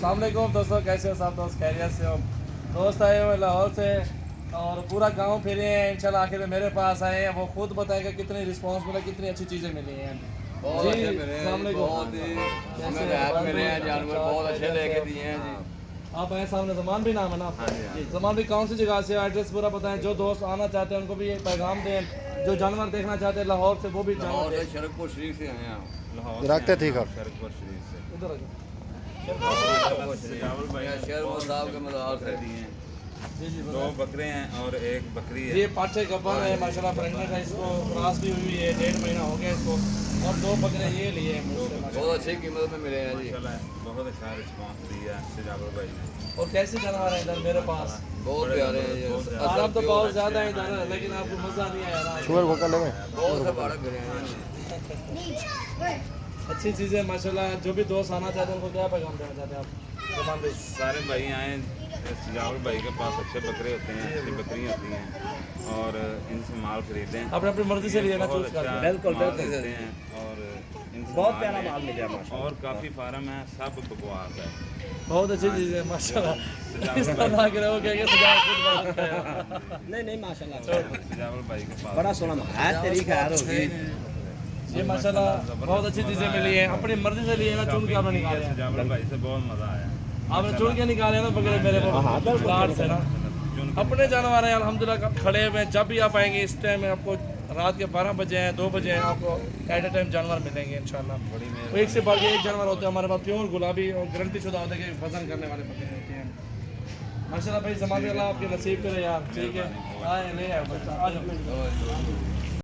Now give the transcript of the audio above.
अस्सलाम वालेकुम दोस्तों, कैसे हो सब दोस्त? खैरियत से हो? दोस्त आए हुए लाहौर से और पूरा गांव फिरे हैं। इंशाल्लाह आखिर में मेरे पास आए हैं, वो खुद बताएगा कितनी रिस्पांस मिला, कितनी अच्छी चीज़ें मिली हैं। बहुत अच्छे मिले हैं जी, बहुत ही हमें राहत मिले हैं, जानवर बहुत अच्छे लेके दिए हैं जी। आप आए सामने, जमान भी नाम है ना आपका? हाँ जी, हाँ जी। जमान भी कौन सी जगह से? एड्रेस पूरा बताएं। जो दोस्त आना चाहते हैं उनको भी ये पैगाम दें, जो जानवर देखना चाहते हैं लाहौर से वो भी लाहौर जानवर से शरकपुर शरीफ से आए हैं हम। रखते ठीक है। शरकपुर शरीफ से इधर आ जाओ। सजावल भाई ने शेर साहब के मज़ार से दिए हैं। जी जी 2 बकरे हैं और 1 बकरी है। ये पाठे गब्बर है माशाल्लाह, प्रेगनेंट है, इसको क्रॉस भी हुई है, 1.5 महीना हो गया इसको। और 2 बकरे ये लिए हैं मुझसे माशाल्लाह। बहुत अच्छी कीमत में मिले हैं जी। माशाल्लाह बहुत अच्छा रिस्पांस दिया सजावल भाई ने। और कैसे जानवर है इधर मेरे पास? बहुत प्यारे हैं ये। आराम तो बहुत ज़्यादा है इधर, लेकिन आपको मज़ा नहीं आया ना? शुगर को कर लेंगे। बहुत से बाड़क मिले हैं। अच्छी चीज़ें माशाल्लाह। जो भी दोस्त आना चाहते हैं उनको क्या पैगाम देना चाहते हैं आप? जमान भाई सारे भाई आए, सजावल भाई के पास अच्छे बकरे होते हैं, अच्छी बकरियाँ होती हैं और इनसे माल खरीदें। अपने अपनी मर्जी से लिए ना चूज करते हैं। बिल्कुल देते हैं और इनसे बहुत प्यारा लें। माल मिला माशाल्लाह। और काफ़ी फार्म है, सब बकवास है। बहुत अच्छी चीज़ है माशाल्लाह। इस तरह लग रहा हो कि सजावट खुद बना रखा है। नहीं नहीं माशाल्लाह सजावल भाई के पास बड़ा सोना माल है। तेरी खैर होगी। ये माशाल्लाह बहुत अच्छी चीज़ें मिली हैं, अपनी मर्जी से लिए ना, चुन के आपने निकाले हैं। सजावल भाई से बहुत मज़ा आया। आपने चुन के निकाले ना बकरे मेरे को प्लाट से ना। अपने जानवर हैं अल्हम्दुलिल्लाह खड़े हुए हैं। जब भी आप आएंगे इस टाइम में आपको रात के 12 बजे हैं, 2 बजे हैं, आपको एट ए टाइम जानवर मिलेंगे इंशाल्लाह। तो एक से बढ़ के एक जानवर होते हैं हमारे पास, प्योर गुलाबी और गारंटी शुदा होते हैं कि वजन करने वाले बकरे होते हैं माशाल्लाह। भाई जमाने अल्लाह आपके नसीब करे यार। ठीक है, आए ले आए बच्चा, आ जाओ।